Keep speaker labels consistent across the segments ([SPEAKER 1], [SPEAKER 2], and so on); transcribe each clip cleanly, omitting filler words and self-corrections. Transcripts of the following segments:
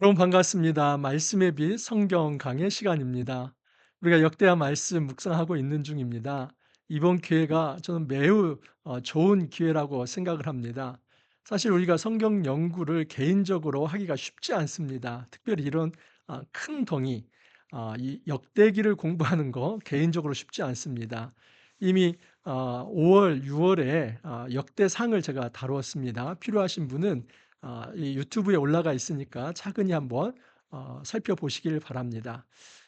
[SPEAKER 1] 여러분 반갑습니다. 말씀의 빛 성경 강의 시간입니다. 우리가 역대하 말씀 묵상하고 있는 중입니다. 이번 기회가 저는 매우 좋은 기회라고 생각을 합니다. 사실 우리가 성경 연구를 개인적으로 하기가 쉽지 않습니다. 특별히 이런 큰 덩이 이 역대기를 공부하는 거 개인적으로 쉽지 않습니다. 이미 5월, 6월에 역대상을 제가 다루었습니다. 필요하신 분은 이 유튜브에 올라가 있으니까 차근히 한번 살펴보시길 바랍니다.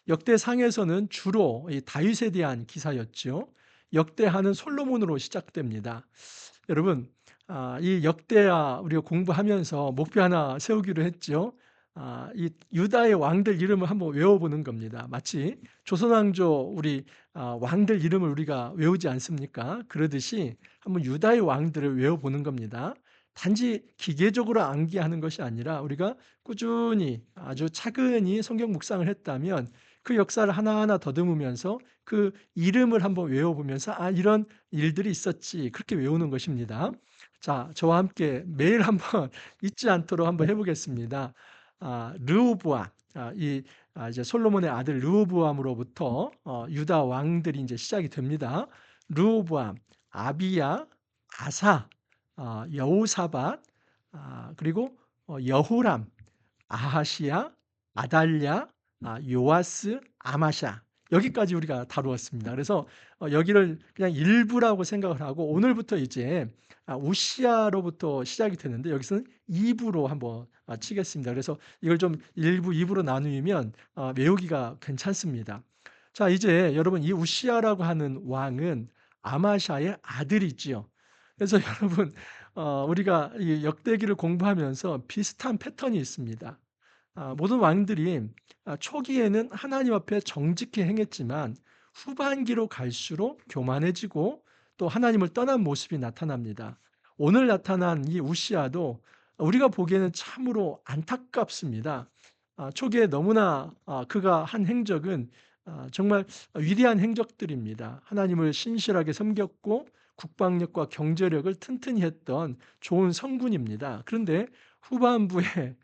[SPEAKER 1] 역대상에서는 주로 이 다윗에 대한 기사였죠. 역대하는 솔로몬으로 시작됩니다. 여러분, 이 역대하 우리가 공부하면서 목표 하나 세우기로 했죠. 이 유다의 왕들 이름을 한번 외워보는 겁니다. 마치 조선왕조 우리 왕들 이름을 우리가 외우지 않습니까? 그러듯이 한번 유다의 왕들을 외워보는 겁니다. 단지 기계적으로 암기하는 것이 아니라 우리가 꾸준히 아주 차근히 성경 묵상을 했다면 그 역사를 하나하나 더듬으면서 그 이름을 한번 외워보면서 이런 일들이 있었지 그렇게 외우는 것입니다. 자, 저와 함께 매일 한번 잊지 않도록 한번 해보겠습니다. 르호보암, 이제 솔로몬의 아들 르호보암으로부터 유다 왕들이 이제 시작이 됩니다. 르호보암, 아비야, 아사, 여호사밧, 그리고 여호람, 아하시야, 아달랴, 요아스, 아마샤 여기까지 우리가 다루었습니다. 그래서 여기를 그냥 일부라고 생각을 하고 오늘부터 이제 우시야로부터 시작이 되는데 여기서는 2부로 한번 치겠습니다. 그래서 이걸 좀 1부, 2부로 나누면 외우기가 괜찮습니다. 자, 이제 여러분 이 우시야라고 하는 왕은 아마샤의 아들이지요. 그래서 여러분 우리가 이 역대기를 공부하면서 비슷한 패턴이 있습니다. 모든 왕들이 초기에는 하나님 앞에 정직히 행했지만 후반기로 갈수록 교만해지고 또 하나님을 떠난 모습이 나타납니다. 오늘 나타난 이 우시아도 우리가 보기에는 참으로 안타깝습니다. 초기에 너무나 그가 한 행적은 정말 위대한 행적들입니다. 하나님을 신실하게 섬겼고 국방력과 경제력을 튼튼히 했던 좋은 성군입니다. 그런데 후반부에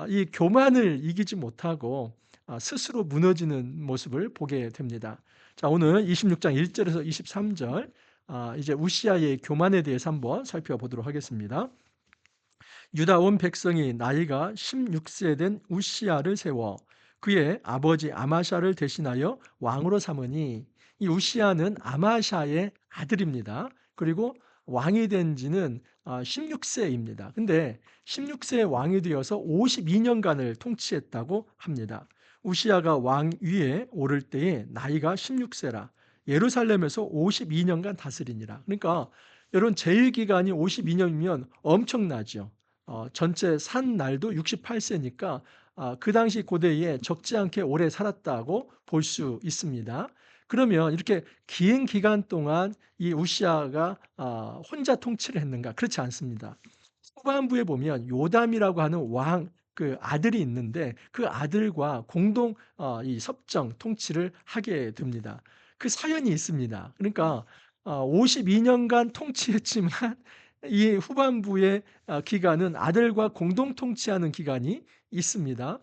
[SPEAKER 1] 이 교만을 이기지 못하고 스스로 무너지는 모습을 보게 됩니다. 자, 오늘 26장 1절에서 23절 이제 우시아의 교만에 대해서 한번 살펴보도록 하겠습니다. 유다 온 백성이 나이가 16세 된 우시아를 세워 그의 아버지 아마샤를 대신하여 왕으로 삼으니 이 우시아는 아마샤의 아들입니다. 그리고 왕이 된 지는 16세입니다. 근데 16세에 왕이 되어서 52년간을 통치했다고 합니다. 우시아가 왕 위에 오를 때에 나이가 16세라 예루살렘에서 52년간 다스리니라. 그러니까 여러분 제일 기간이 52년이면 엄청나죠. 전체 산 날도 68세니까 그 당시 고대에 적지 않게 오래 살았다고 볼 수 있습니다. 그러면 이렇게 긴 기간 동안 이 우시아가 혼자 통치를 했는가? 그렇지 않습니다. 후반부에 보면 요담이라고 하는 왕 그 아들이 있는데 그 아들과 공동 이 섭정 통치를 하게 됩니다. 그 사연이 있습니다. 그러니까 52년간 통치했지만 이 후반부의 기간은 아들과 공동 통치하는 기간이 있습니다.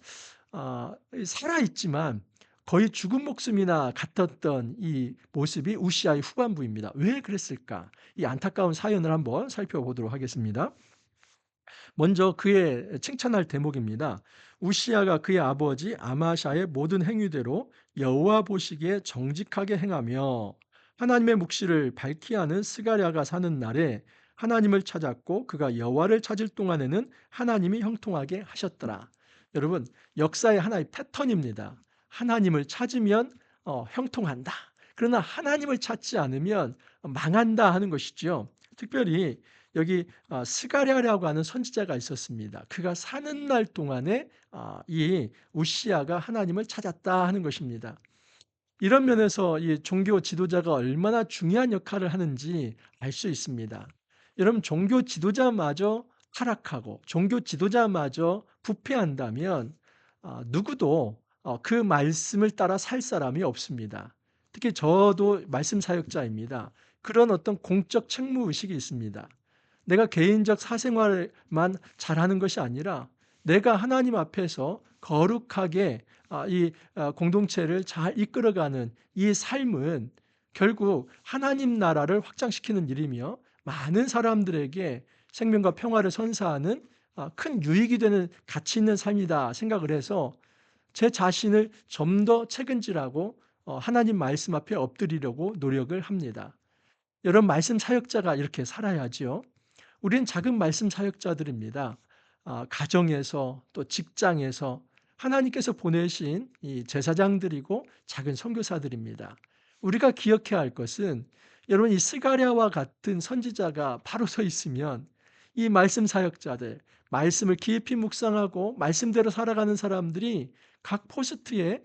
[SPEAKER 1] 살아 있지만 거의 죽은 목숨이나 같았던 이 모습이 우시아의 후반부입니다. 왜 그랬을까? 이 안타까운 사연을 한번 살펴보도록 하겠습니다. 먼저 그의 칭찬할 대목입니다. 우시아가 그의 아버지 아마샤의 모든 행위대로 여호와 보시기에 정직하게 행하며 하나님의 묵시를 밝히 하는 스가랴가 사는 날에 하나님을 찾았고 그가 여호와를 찾을 동안에는 하나님이 형통하게 하셨더라. 여러분, 역사의 하나의 패턴입니다. 하나님을 찾으면 형통한다. 그러나 하나님을 찾지 않으면 망한다 하는 것이죠. 특별히 여기 스가랴라고 하는 선지자가 있었습니다. 그가 사는 날 동안에 이 우시아가 하나님을 찾았다 하는 것입니다. 이런 면에서 이 종교 지도자가 얼마나 중요한 역할을 하는지 알 수 있습니다. 여러분 종교 지도자마저 타락하고 종교 지도자마저 부패한다면 누구도 그 말씀을 따라 살 사람이 없습니다. 특히 저도 말씀 사역자입니다. 그런 어떤 공적 책무 의식이 있습니다. 내가 개인적 사생활만 잘하는 것이 아니라 내가 하나님 앞에서 거룩하게 이 공동체를 잘 이끌어가는 이 삶은 결국 하나님 나라를 확장시키는 일이며 많은 사람들에게 생명과 평화를 선사하는 큰 유익이 되는 가치 있는 삶이다 생각을 해서 제 자신을 좀 더 책임지라고 하나님 말씀 앞에 엎드리려고 노력을 합니다. 여러분 말씀 사역자가 이렇게 살아야지요. 우리는 작은 말씀 사역자들입니다. 가정에서 또 직장에서 하나님께서 보내신 이 제사장들이고 작은 선교사들입니다. 우리가 기억해야 할 것은 여러분 이 스가랴와 같은 선지자가 바로 서 있으면 이 말씀 사역자들, 말씀을 깊이 묵상하고 말씀대로 살아가는 사람들이 각 포스트에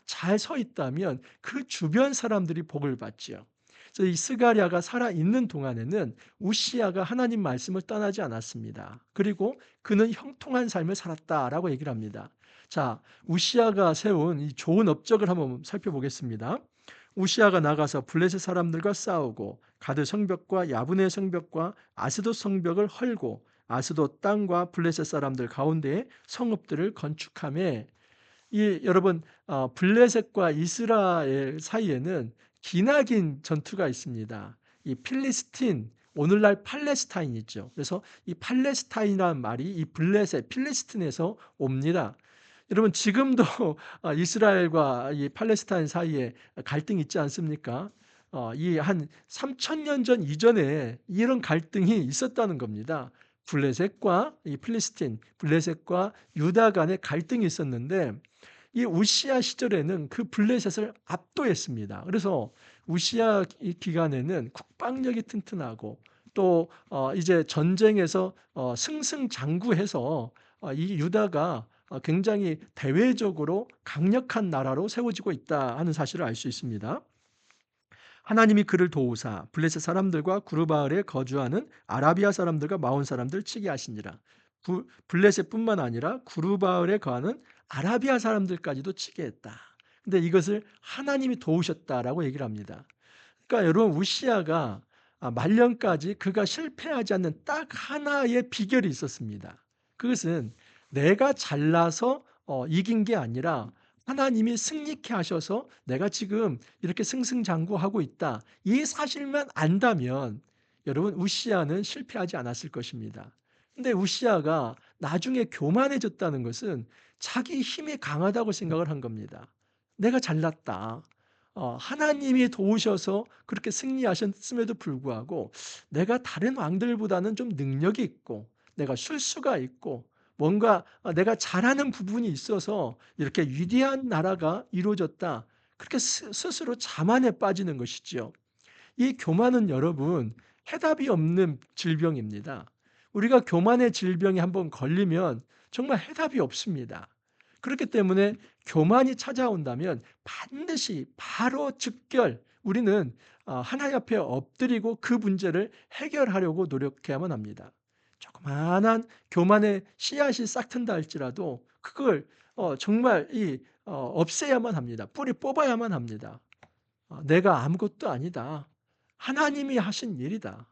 [SPEAKER 1] 잘 서 있다면 그 주변 사람들이 복을 받지요. 그래서 이 스가랴가 살아 있는 동안에는 우시야가 하나님 말씀을 떠나지 않았습니다. 그리고 그는 형통한 삶을 살았다라고 얘기를 합니다. 자, 우시야가 세운 이 좋은 업적을 한번 살펴보겠습니다. 우시야가 나가서 블레셋 사람들과 싸우고 가드 성벽과 야분의 성벽과 아스돗 성벽을 헐고 아스돗 땅과 블레셋 사람들 가운데에 성읍들을 건축하며 이 여러분 블레셋과 이스라엘 사이에는 기나긴 전투가 있습니다. 이 필리스틴 오늘날 팔레스타인이죠. 그래서 이 팔레스타인이라는 말이 이 블레셋 필리스틴에서 옵니다. 여러분 지금도 이스라엘과 이 팔레스타인 사이에 갈등이 있지 않습니까? 이 한 3,000년 전 이전에 이런 갈등이 있었다는 겁니다. 블레셋과 이 필리스틴, 블레셋과 유다 간의 갈등이 있었는데 이 우시야 시절에는 그 블레셋을 압도했습니다. 그래서 우시야 기간에는 국방력이 튼튼하고 또 이제 전쟁에서 승승장구해서 이 유다가 굉장히 대외적으로 강력한 나라로 세워지고 있다 하는 사실을 알 수 있습니다. 하나님이 그를 도우사 블레셋 사람들과 구르바을에 거주하는 아라비아 사람들과 마온 사람들 치게 하시니라. 블레셋뿐만 아니라 구르바을에 거하는 아라비아 사람들까지도 치게 했다. 근데 이것을 하나님이 도우셨다라고 얘기를 합니다. 그러니까 여러분 우시야가 말년까지 그가 실패하지 않는 딱 하나의 비결이 있었습니다. 그것은 내가 잘나서 이긴 게 아니라 하나님이 승리케 하셔서 내가 지금 이렇게 승승장구하고 있다. 이 사실만 안다면 여러분 우시야는 실패하지 않았을 것입니다. 근데 우시야가 나중에 교만해졌다는 것은 자기 힘이 강하다고 생각을 한 겁니다. 내가 잘났다. 하나님이 도우셔서 그렇게 승리하셨음에도 불구하고 내가 다른 왕들보다는 좀 능력이 있고 내가 술수가 있고 뭔가 내가 잘하는 부분이 있어서 이렇게 위대한 나라가 이루어졌다. 그렇게 스스로 자만에 빠지는 것이지요. 이 교만은 여러분 해답이 없는 질병입니다. 우리가 교만의 질병에 한번 걸리면 정말 해답이 없습니다. 그렇기 때문에 교만이 찾아온다면 반드시 바로 즉결 우리는 하나님 앞에 엎드리고 그 문제를 해결하려고 노력해야만 합니다. 조그마한 교만의 씨앗이 싹 튼다 할지라도 그걸 정말 없애야만 합니다. 뿌리 뽑아야만 합니다. 내가 아무것도 아니다. 하나님이 하신 일이다.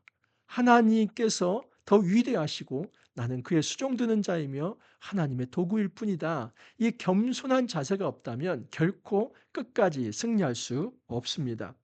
[SPEAKER 1] 하나님께서 더 위대하시고 나는 그의 수종드는 자이며 하나님의 도구일 뿐이다. 이 겸손한 자세가 없다면 결코 끝까지 승리할 수 없습니다.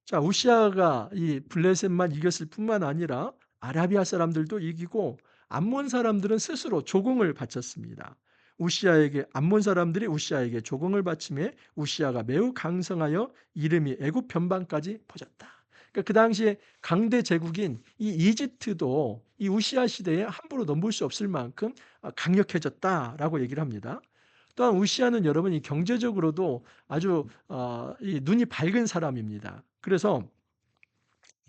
[SPEAKER 1] 자, 우시아가 이 블레셋만 이겼을 뿐만 아니라 아라비아 사람들도 이기고 암몬 사람들은 스스로 조공을 바쳤습니다. 우시아에게 암몬 사람들이 우시아에게 조공을 바치매 우시아가 매우 강성하여 이름이 애굽 변방까지 퍼졌다. 그러니까 그 당시에 강대 제국인 이 이집트도 이 우시아 시대에 함부로 넘볼 수 없을 만큼 강력해졌다라고 얘기를 합니다. 또한 우시아는 여러분이 경제적으로도 아주 이 눈이 밝은 사람입니다. 그래서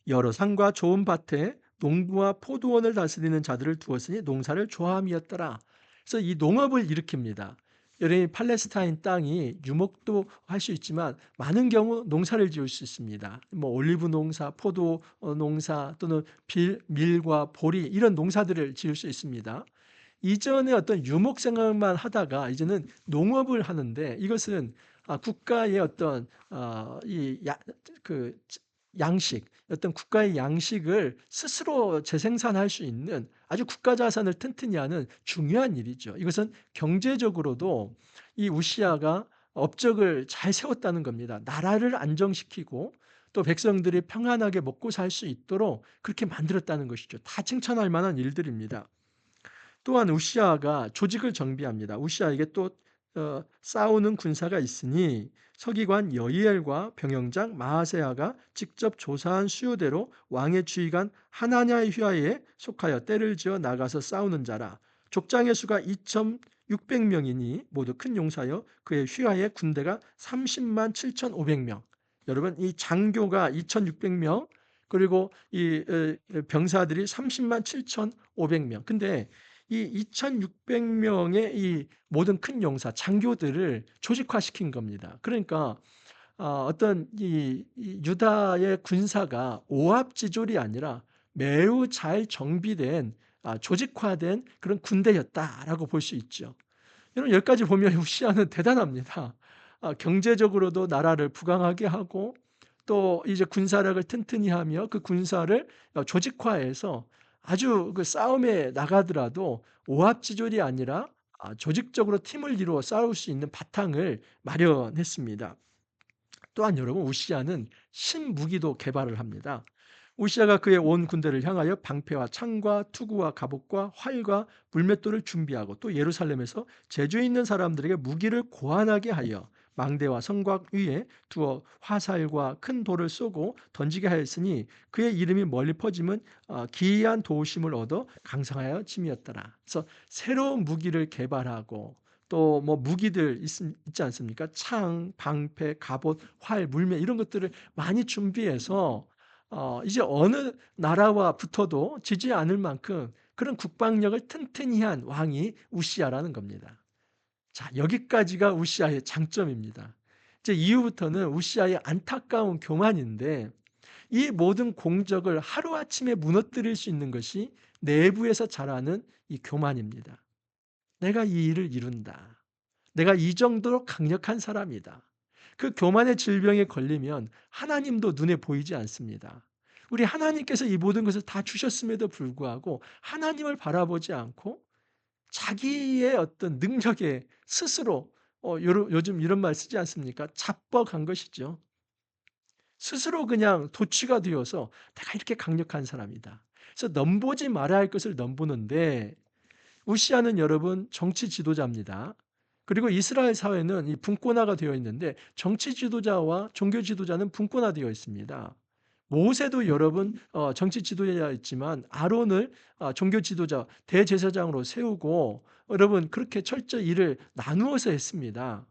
[SPEAKER 1] 여러 산과 좋은 밭에 농부와 포도원을 다스리는 자들을 두었으니 농사를 좋아함이었더라. 그래서 이 농업을 일으킵니다. 여러분이 팔레스타인 땅이 유목도 할 수 있지만 많은 경우 농사를 지을 수 있습니다. 뭐 올리브 농사, 포도 농사 또는 밀과 보리 이런 농사들을 지을 수 있습니다. 이전에 어떤 유목 생활만 하다가 이제는 농업을 하는데 이것은 국가의 어떤 그 양식, 어떤 국가의 양식을 스스로 재생산할 수 있는 아주 국가 자산을 튼튼히 하는 중요한 일이죠. 이것은 경제적으로도 이 우시야가 업적을 잘 세웠다는 겁니다. 나라를 안정시키고 또 백성들이 평안하게 먹고 살 수 있도록 그렇게 만들었다는 것이죠. 다 칭찬할 만한 일들입니다. 또한 우시아가 조직을 정비합니다. 우시아에게 또 싸우는 군사가 있으니 서기관 여이엘과 병영장 마아세야가 직접 조사한 수요대로 왕의 지휘관 하나냐의 휘하에 속하여 떼를 지어 나가서 싸우는 자라. 족장의 수가 2,600명이니 모두 큰 용사여 그의 휘하에 군대가 30만 7,500명. 여러분 이 장교가 2,600명 그리고 이 병사들이 30만 7,500명. 근데 이 2,600명의 이 모든 큰 용사, 장교들을 조직화시킨 겁니다. 그러니까 어떤 이 유다의 군사가 오합지졸이 아니라 매우 잘 정비된 조직화된 그런 군대였다라고 볼 수 있죠. 여러분 여기까지 보면 우시아는 대단합니다. 경제적으로도 나라를 부강하게 하고 또 이제 군사력을 튼튼히 하며 그 군사를 조직화해서 아주 그 싸움에 나가더라도 오합지졸이 아니라 조직적으로 팀을 이루어 싸울 수 있는 바탕을 마련했습니다. 또한 여러분 우시아는 신무기도 개발을 합니다. 우시아가 그의 온 군대를 향하여 방패와 창과 투구와 갑옷과 활과 물맷돌을 준비하고 또 예루살렘에서 재주 있는 사람들에게 무기를 고안하게 하여 망대와 성곽 위에 두어 화살과 큰 돌을 쏘고 던지게 하였으니 그의 이름이 멀리 퍼지면 기이한 도우심을 얻어 강성하여 짐이었더라. 그래서 새로운 무기를 개발하고 또 뭐 무기들 있지 않습니까? 창, 방패, 갑옷, 활, 물매 이런 것들을 많이 준비해서 이제 어느 나라와 붙어도 지지 않을 만큼 그런 국방력을 튼튼히 한 왕이 우시야라는 겁니다. 자, 여기까지가 우시야의 장점입니다. 이제 이후부터는 우시야의 안타까운 교만인데 이 모든 공적을 하루아침에 무너뜨릴 수 있는 것이 내부에서 자라는 이 교만입니다. 내가 이 일을 이룬다. 내가 이 정도로 강력한 사람이다. 그 교만의 질병에 걸리면 하나님도 눈에 보이지 않습니다. 우리 하나님께서 이 모든 것을 다 주셨음에도 불구하고 하나님을 바라보지 않고 자기의 어떤 능력에 스스로 요즘 이런 말 쓰지 않습니까? 자뻑한 것이죠. 스스로 그냥 도취가 되어서 '내가 이렇게 강력한 사람이다.' 그래서 넘보지 말아야 할 것을 넘보는데 우시아는 여러분 정치 지도자입니다. 그리고 이스라엘 사회는 이 분권화가 되어 있는데 정치 지도자와 종교 지도자는 분권화되어 있습니다. 모세도 여러분 정치 지도자였지만 아론을 종교 지도자 대제사장으로 세우고 여러분 그렇게 철저히 일을 나누어서 했습니다.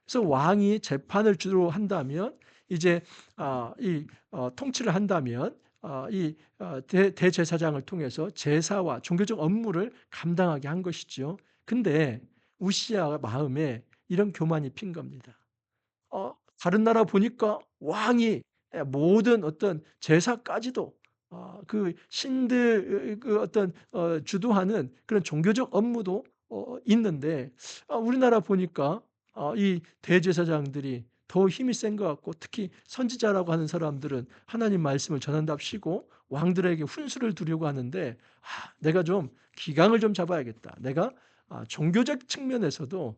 [SPEAKER 1] 그래서 왕이 재판을 주로 한다면 이제 이 통치를 한다면 이 대제사장을 통해서 제사와 종교적 업무를 감당하게 한 것이죠. 근데 우시아 마음에 이런 교만이 핀 겁니다. 다른 나라 보니까 왕이 모든 어떤 제사까지도 그 신들 그 어떤 주도하는 그런 종교적 업무도 있는데 우리나라 보니까 이 대제사장들이 더 힘이 센 것 같고 특히 선지자라고 하는 사람들은 하나님 말씀을 전한답시고 왕들에게 훈수를 두려고 하는데 '내가 좀 기강을 좀 잡아야겠다. 내가 종교적 측면에서도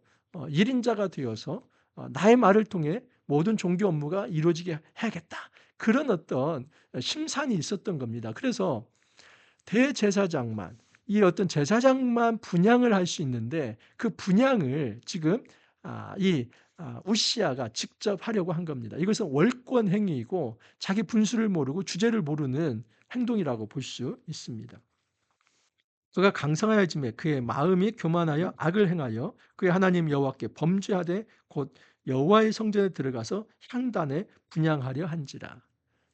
[SPEAKER 1] 1 인자가 되어서 나의 말을 통해 모든 종교 업무가 이루어지게 해야겠다.' 그런 어떤 심산이 있었던 겁니다. 그래서 대제사장만 이 어떤 제사장만 분향을 할 수 있는데 그 분향을 지금 이 우시아가 직접 하려고 한 겁니다. 이것은 월권 행위이고 자기 분수를 모르고 주제를 모르는 행동이라고 볼 수 있습니다. 그가 강성하여짐에 그의 마음이 교만하여 악을 행하여 그의 하나님 여호와께 범죄하되 곧 여호와의 성전에 들어가서 향단에 분향하려 한지라.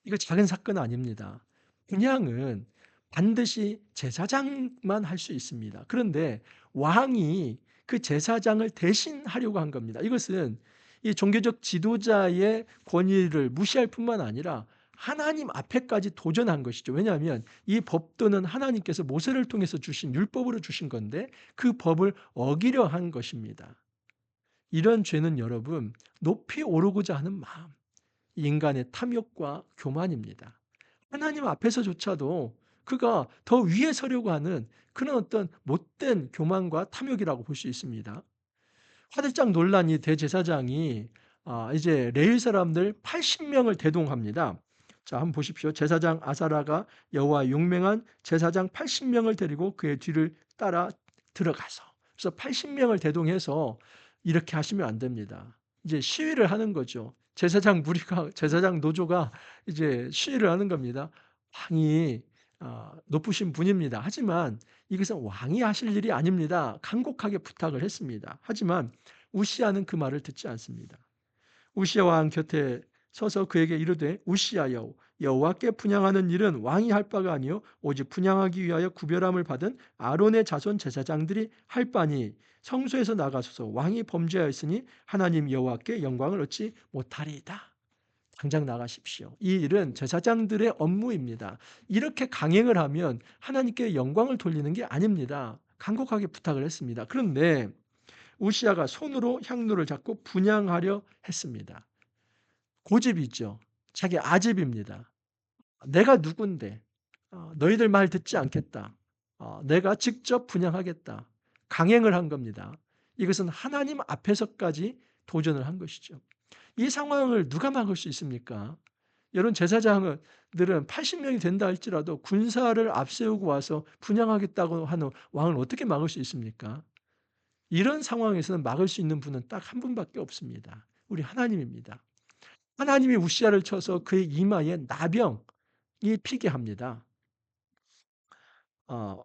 [SPEAKER 1] 이거 작은 사건 아닙니다. 분향은 반드시 제사장만 할 수 있습니다. 그런데 왕이 그 제사장을 대신하려고 한 겁니다. 이것은 이 종교적 지도자의 권위를 무시할 뿐만 아니라 하나님 앞에까지 도전한 것이죠. 왜냐하면 이 법도는 하나님께서 모세를 통해서 주신 율법으로 주신 건데 그 법을 어기려 한 것입니다. 이런 죄는 여러분 높이 오르고자 하는 마음, 인간의 탐욕과 교만입니다. 하나님 앞에서조차도 그가 더 위에 서려고 하는 그런 어떤 못된 교만과 탐욕이라고 볼 수 있습니다. 화들짝 놀란 이 대제사장이 이제 레위 사람들 80 명을 대동합니다. 자, 한번 보십시오. 제사장 아사라가 여호와의 용맹한 제사장 80 명을 데리고 그의 뒤를 따라 들어가서, 그래서 80 명을 대동해서 이렇게 하시면 안 됩니다. 이제 시위를 하는 거죠. 제사장 무리가, 제사장 노조가 이제 시위를 하는 겁니다. 왕이 높으신 분입니다. 하지만 이것은 왕이 하실 일이 아닙니다. 간곡하게 부탁을 했습니다. 하지만 우시아는 그 말을 듣지 않습니다. 우시아 왕 곁에 서서 그에게 이르되, 우시아여, 여호와께 분향하는 일은 왕이 할 바가 아니요 오직 분향하기 위하여 구별함을 받은 아론의 자손 제사장들이 할 바니 성소에서 나가소서. 왕이 범죄하였으니 하나님 여호와께 영광을 얻지 못하리이다. 당장 나가십시오. 이 일은 제사장들의 업무입니다. 이렇게 강행을 하면 하나님께 영광을 돌리는 게 아닙니다. 간곡하게 부탁을 했습니다. 그런데 우시아가 손으로 향로를 잡고 분향하려 했습니다. 고집이 있죠. 자기 아집입니다. 내가 누군데 너희들 말 듣지 않겠다. 내가 직접 분향하겠다. 강행을 한 겁니다. 이것은 하나님 앞에서까지 도전을 한 것이죠. 이 상황을 누가 막을 수 있습니까? 여러분, 제사장들은 80명이 된다 할지라도 군사를 앞세우고 와서 분향하겠다고 하는 왕을 어떻게 막을 수 있습니까? 이런 상황에서는 막을 수 있는 분은 딱 한 분밖에 없습니다. 우리 하나님입니다. 하나님이 우시아를 쳐서 그의 이마에 나병이 피게 합니다. 어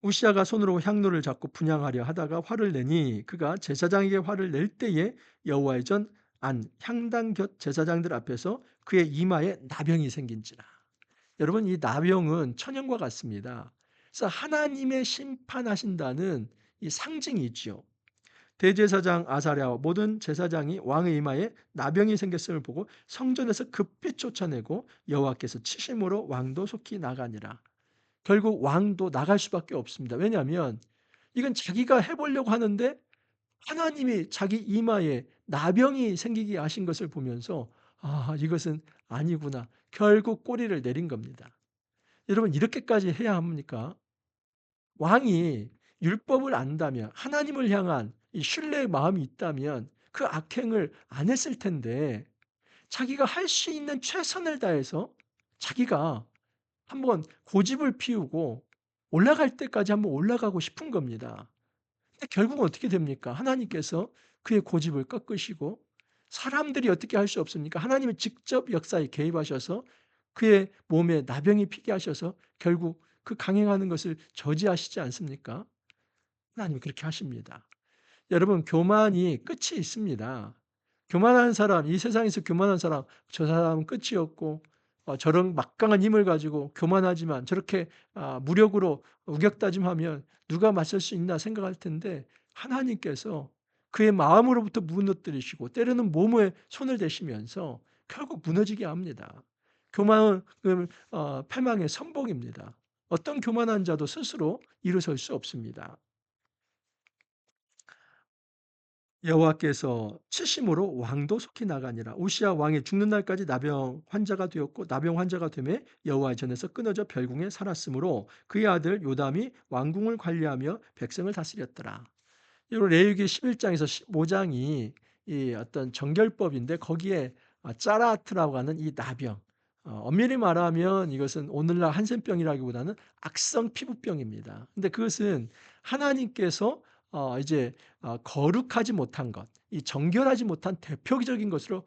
[SPEAKER 1] 우시아가 손으로 향로를 잡고 분향하려 하다가 화를 내니 그가 제사장에게 화를 낼 때에 여호와의 전 안 향단 곁 제사장들 앞에서 그의 이마에 나병이 생긴지라. 여러분, 이 나병은 천연과 같습니다. 그래서 하나님의 심판하신다는 이 상징이 있죠. 대제사장 아사랴와 모든 제사장이 왕의 이마에 나병이 생겼음을 보고 성전에서 급히 쫓아내고 여호와께서 치심으로 왕도 속히 나가니라. 결국 왕도 나갈 수밖에 없습니다. 왜냐하면 이건 자기가 해 보려고 하는데 하나님이 자기 이마에 나병이 생기게 하신 것을 보면서 '아, 이것은 아니구나.' 결국 꼬리를 내린 겁니다. 여러분, 이렇게까지 해야 합니까? 왕이 율법을 안다면, 하나님을 향한 이 신뢰의 마음이 있다면 그 악행을 안 했을 텐데, 자기가 할 수 있는 최선을 다해서 자기가 한번 고집을 피우고 올라갈 때까지 한번 올라가고 싶은 겁니다. 근데 결국은 어떻게 됩니까? 하나님께서 그의 고집을 꺾으시고, 사람들이 어떻게 할 수 없습니까? 하나님이 직접 역사에 개입하셔서 그의 몸에 나병이 피게 하셔서 결국 그 강행하는 것을 저지하시지 않습니까? 하나님이 그렇게 하십니다. 여러분, 교만이 끝이 있습니다. 교만한 사람, 이 세상에서 교만한 사람, 저 사람은 끝이 없고 저런 막강한 힘을 가지고 교만하지만 저렇게 무력으로 우격다짐하면 누가 맞설 수 있나 생각할 텐데, 하나님께서 그의 마음으로부터 무너뜨리시고 때로는 몸에 손을 대시면서 결국 무너지게 합니다. 교만은 패망의 선봉입니다. 어떤 교만한 자도 스스로 일어설 수 없습니다. 여호와께서 치심으로 왕도 속히 나가니라. 우시아 왕이 죽는 날까지 나병 환자가 되었고 나병 환자가 되매 여호와의 전에서 끊어져 별궁에 살았으므로 그의 아들 요담이 왕궁을 관리하며 백성을 다스렸더라. 이 레위기 11장에서 15장이 이 어떤 정결법인데, 거기에 짜라트라고 하는 이 나병, 엄밀히 말하면 이것은 오늘날 한센병이라기보다는 악성 피부병입니다. 근데 그것은 하나님께서 이제 거룩하지 못한 것, 이 정결하지 못한 대표적인 것으로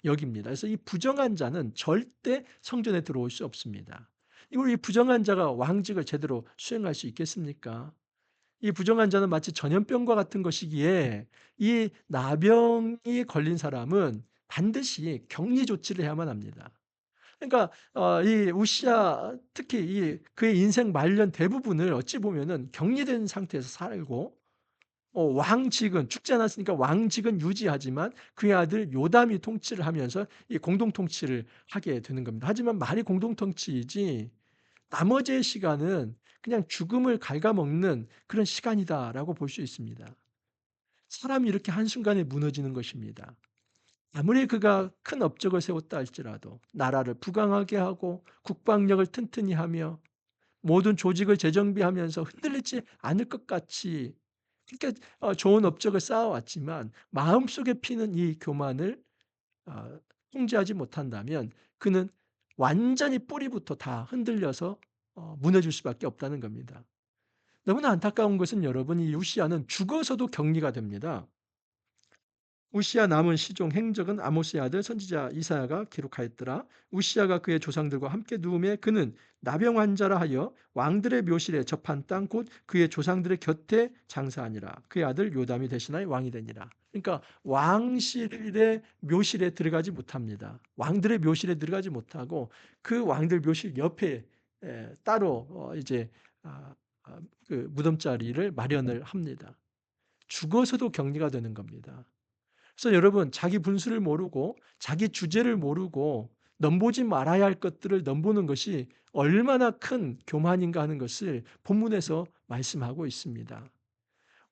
[SPEAKER 1] 여깁니다. 그래서 이 부정한 자는 절대 성전에 들어올 수 없습니다. 이 부정한 자가 왕직을 제대로 수행할 수 있겠습니까? 이 부정한 자는 마치 전염병과 같은 것이기에 이 나병이 걸린 사람은 반드시 격리 조치를 해야만 합니다. 그러니까 이 우시아, 특히 이 그의 인생 말년 대부분을 어찌 보면은 격리된 상태에서 살고, 왕직은 죽지 않았으니까 왕직은 유지하지만 그의 아들 요담이 통치를 하면서 이 공동 통치를 하게 되는 겁니다. 하지만 말이 공동 통치이지 나머지의 시간은 그냥 죽음을 갉아먹는 그런 시간이다라고 볼 수 있습니다. 사람이 이렇게 한순간에 무너지는 것입니다. 아무리 그가 큰 업적을 세웠다 할지라도 나라를 부강하게 하고 국방력을 튼튼히 하며 모든 조직을 재정비하면서 흔들리지 않을 것 같이 그렇게 좋은 업적을 쌓아왔지만 마음속에 피는 이 교만을 어 통제하지 못한다면 그는 완전히 뿌리부터 다 흔들려서 무너질 수밖에 없다는 겁니다. 너무나 안타까운 것은 여러분 이 우시아는 죽어서도 격리가 됩니다. 우시아 남은 시종 행적은 아모스의 아들 선지자 이사야가 기록하였더라. 우시아가 그의 조상들과 함께 누움에 그는 나병 환자라 하여 왕들의 묘실에 접한 땅 곧 그의 조상들의 곁에 장사하니라. 그의 아들 요담이 대신하여 왕이 되니라. 그러니까 왕실의 묘실에 들어가지 못합니다. 왕들의 묘실에 들어가지 못하고 그 왕들 묘실 옆에 따로 이제 아, 그 무덤자리를 마련을 합니다. 죽어서도 격리가 되는 겁니다. 그래서 여러분 자기 분수를 모르고 자기 주제를 모르고 넘보지 말아야 할 것들을 넘보는 것이 얼마나 큰 교만인가 하는 것을 본문에서 말씀하고 있습니다.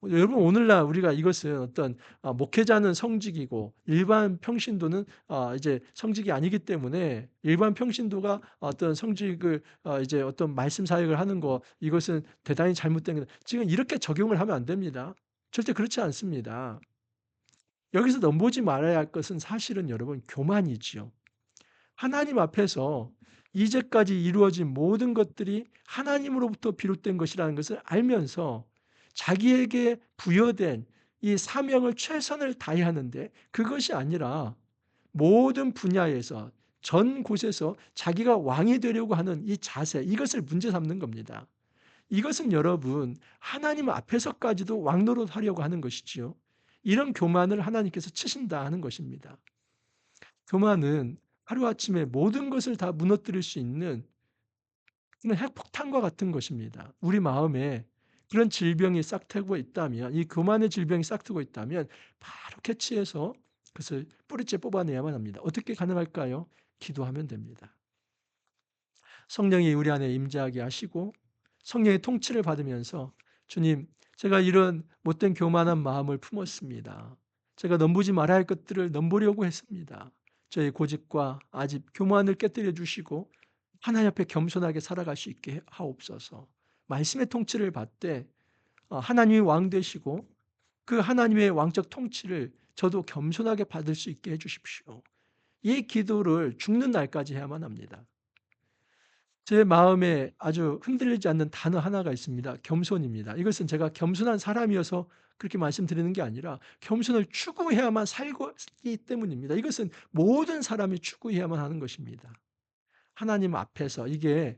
[SPEAKER 1] 여러분 오늘날 우리가 이것은 어떤 목회자는 성직이고 일반 평신도는 이제 성직이 아니기 때문에 일반 평신도가 어떤 성직을 이제 어떤 말씀 사역을 하는 거 이것은 대단히 잘못된 거다. 지금 이렇게 적용을 하면 안 됩니다. 절대 그렇지 않습니다. 여기서 넘보지 말아야 할 것은 사실은 여러분 교만이지요. 하나님 앞에서 이제까지 이루어진 모든 것들이 하나님으로부터 비롯된 것이라는 것을 알면서 자기에게 부여된 이 사명을 최선을 다해야 하는데 그것이 아니라 모든 분야에서 전 곳에서 자기가 왕이 되려고 하는 이 자세 이것을 문제 삼는 겁니다. 이것은 여러분 하나님 앞에서까지도 왕노릇 하려고 하는 것이지요. 이런 교만을 하나님께서 치신다 하는 것입니다. 교만은 하루아침에 모든 것을 다 무너뜨릴 수 있는 그런 핵폭탄과 같은 것입니다. 우리 마음에 그런 질병이 싹트고 있다면 이 교만의 질병이 싹트고 있다면 바로 캐치해서 그것을 뿌리째 뽑아내야만 합니다. 어떻게 가능할까요? 기도하면 됩니다. 성령이 우리 안에 임재하게 하시고 성령의 통치를 받으면서 주님 제가 이런 못된 교만한 마음을 품었습니다. 제가 넘보지 말아야 할 것들을 넘보려고 했습니다. 저의 고집과 아집 교만을 깨뜨려 주시고 하나님 앞에 겸손하게 살아갈 수 있게 하옵소서. 말씀의 통치를 받되 하나님이 왕 되시고 그 하나님의 왕적 통치를 저도 겸손하게 받을 수 있게 해 주십시오. 이 기도를 죽는 날까지 해야만 합니다. 제 마음에 아주 흔들리지 않는 단어 하나가 있습니다. 겸손입니다. 이것은 제가 겸손한 사람이어서 그렇게 말씀드리는 게 아니라 겸손을 추구해야만 살기 때문입니다. 이것은 모든 사람이 추구해야만 하는 것입니다. 하나님 앞에서 이게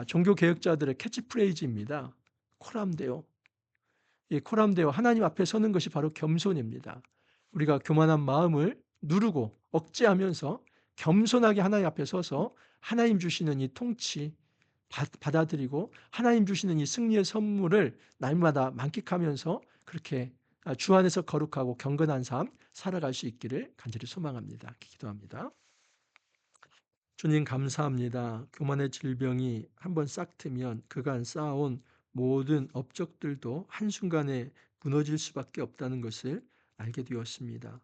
[SPEAKER 1] 종교 개혁자들의 캐치프레이즈입니다. 코람데오. 이 코람데오 하나님 앞에 서는 것이 바로 겸손입니다. 우리가 교만한 마음을 누르고 억제하면서 겸손하게 하나님 앞에 서서 하나님 주시는 이 통치 받아들이고 하나님 주시는 이 승리의 선물을 날마다 만끽하면서 그렇게 주 안에서 거룩하고 경건한 삶 살아갈 수 있기를 간절히 소망합니다. 기도합니다. 주님 감사합니다. 교만의 질병이 한번 싹 트면 그간 쌓아온 모든 업적들도 한순간에 무너질 수밖에 없다는 것을 알게 되었습니다.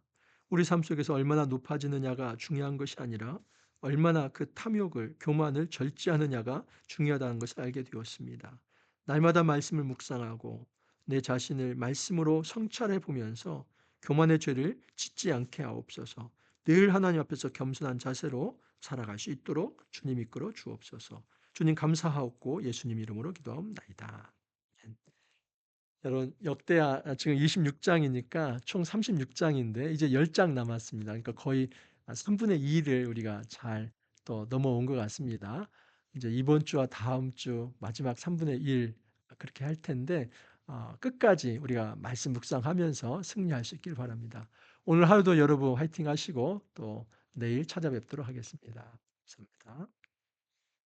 [SPEAKER 1] 우리 삶 속에서 얼마나 높아지느냐가 중요한 것이 아니라 얼마나 그 탐욕을, 교만을 절제하느냐가 중요하다는 것을 알게 되었습니다. 날마다 말씀을 묵상하고 내 자신을 말씀으로 성찰해 보면서 교만의 죄를 짓지 않게 하옵소서. 늘 하나님 앞에서 겸손한 자세로 살아갈 수 있도록 주님 이끌어 주옵소서. 주님 감사하옵고 예수님 이름으로 기도하옵나이다. 여러분 역대하 지금 26장이니까 총 36장인데 이제 10장 남았습니다. 그러니까 거의 3분의 2를 우리가 잘 또 넘어온 것 같습니다. 이제 이번 주와 다음 주 마지막 3분의 1 그렇게 할 텐데 끝까지 우리가 말씀 묵상하면서 승리할 수 있길 바랍니다. 오늘 하루도 여러분 화이팅 하시고 또 내일 찾아뵙도록 하겠습니다. 감사합니다.